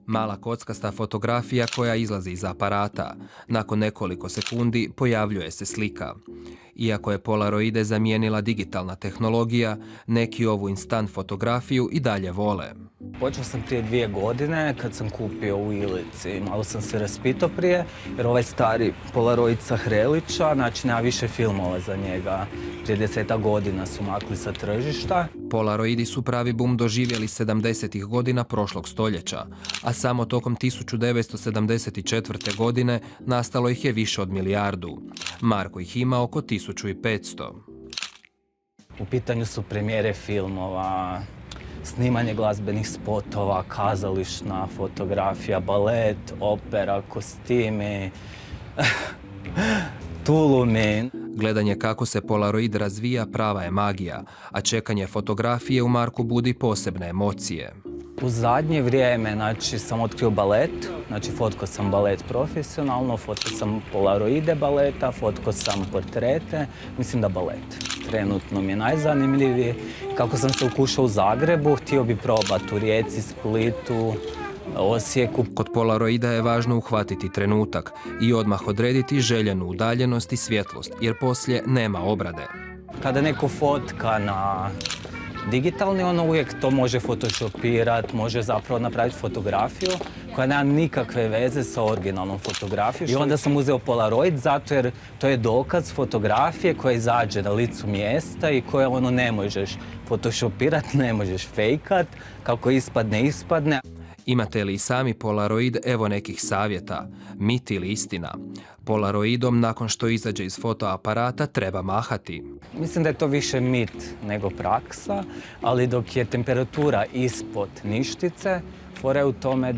Mala kockasta fotografija koja izlazi iz aparata. Nakon nekoliko sekundi pojavljuje se slika. Iako je polaroide zamijenila digitalna tehnologija, neki ovu instant fotografiju i dalje vole. Počeo sam prije 2 godine kad sam kupio u Ilici. Malo sam se raspitao prije jer ovaj stari polaroid sa Hrelića, znači nema više filmova za njega. Prije 10 godina su makli sa tržišta. Polaroidi su pravi bum doživjeli 70-ih godina prošlog stoljeća, a samo tokom 1974. godine nastalo ih je više od 1 milijardu. Marko ih ima oko 1500. U pitanju su premijere filmova, snimanje glazbenih spotova, kazališna fotografija, balet, opera, kostimi, tulumi. Gledanje kako se polaroid razvija prava je magija, a čekanje fotografije u Marku budi posebne emocije. U zadnje vrijeme, znači, sam otkrio balet, znači fotkao sam balet profesionalno, fotkao sam polaroide baleta, fotkao sam portrete, mislim da balet. Trenutno mi je najzanimljiviji. Kako sam se ukušao u Zagrebu, htio bi probati u Rijeci, Splitu, Osijeku. Kod polaroida je važno uhvatiti trenutak i odmah odrediti željenu udaljenost i svjetlost, jer poslije nema obrade. Kada neko fotka na digitalni, ono uvijek to može photoshopirati, može zapravo napraviti fotografiju koja nema nikakve veze sa originalnom fotografijom. I onda sam uzeo polaroid zato jer to je dokaz fotografije koja izađe na licu mjesta i koje ono ne možeš photoshopirati, ne možeš fejkat, kako ispadne, ispadne. Imate li i sami polaroid, evo nekih savjeta. Mit ili istina? Polaroidom nakon što izađe iz fotoaparata treba mahati. Mislim da je to više mit nego praksa, ali dok je temperatura ispod ništice, fora je u tome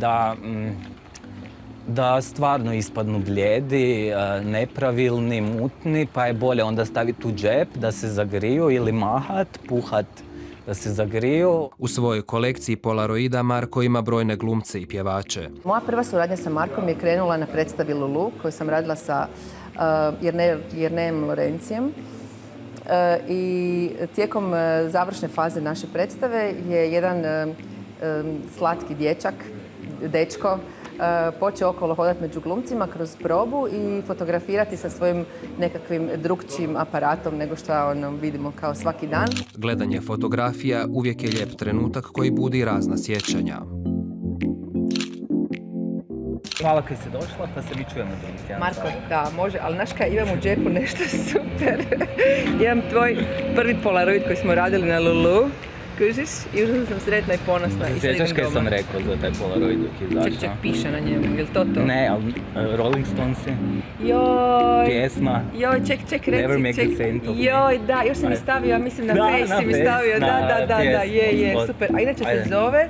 da stvarno ispadnu blijedi, nepravilni, mutni, pa je bolje onda staviti u džep da se zagriju ili mahat, puhat da se zagriju. U svojoj kolekciji polaroida Marko ima brojne glumce i pjevače. Moja prva suradnja sa Markom je krenula na predstavi Lulu koju sam radila sa Jernejem Lorencijem. I tijekom završne faze naše predstave je jedan slatki dečko, počeo okolo hodati među glumcima kroz probu i fotografirati sa svojim nekakvim drukčijim aparatom nego što vidimo kao svaki dan. Gledanje fotografija uvijek je lijep trenutak koji budi razna sjećanja. Hvala kad si došla, pa se mi čujemo drugi tjedan. Marko, da, može, ali znaš kaj, imam u džepu nešto super. Imam tvoj prvi polaroid koji smo radili na Lulu. Kužiš? I užasno sam sretna i ponosna. Sjećaš kaj sam rekao za taj polaroid dok je izašao? Ček, piše na njemu, je li to to? Ne, ali Rolling Stonesi. Joj! Pjesma. Joj, ček, Never make reci, a saint of me. Joj, da, još sam mi stavio, ja mislim na Face si mi stavio, da, je, super. A inače se zove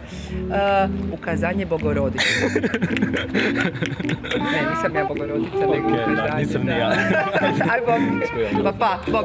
Ukazanje Bogorodice. Ne, nisam ja Bogorodica, nego Ukazanje. Da, nisam ni ja. Aj, Bog. Pa, Bog.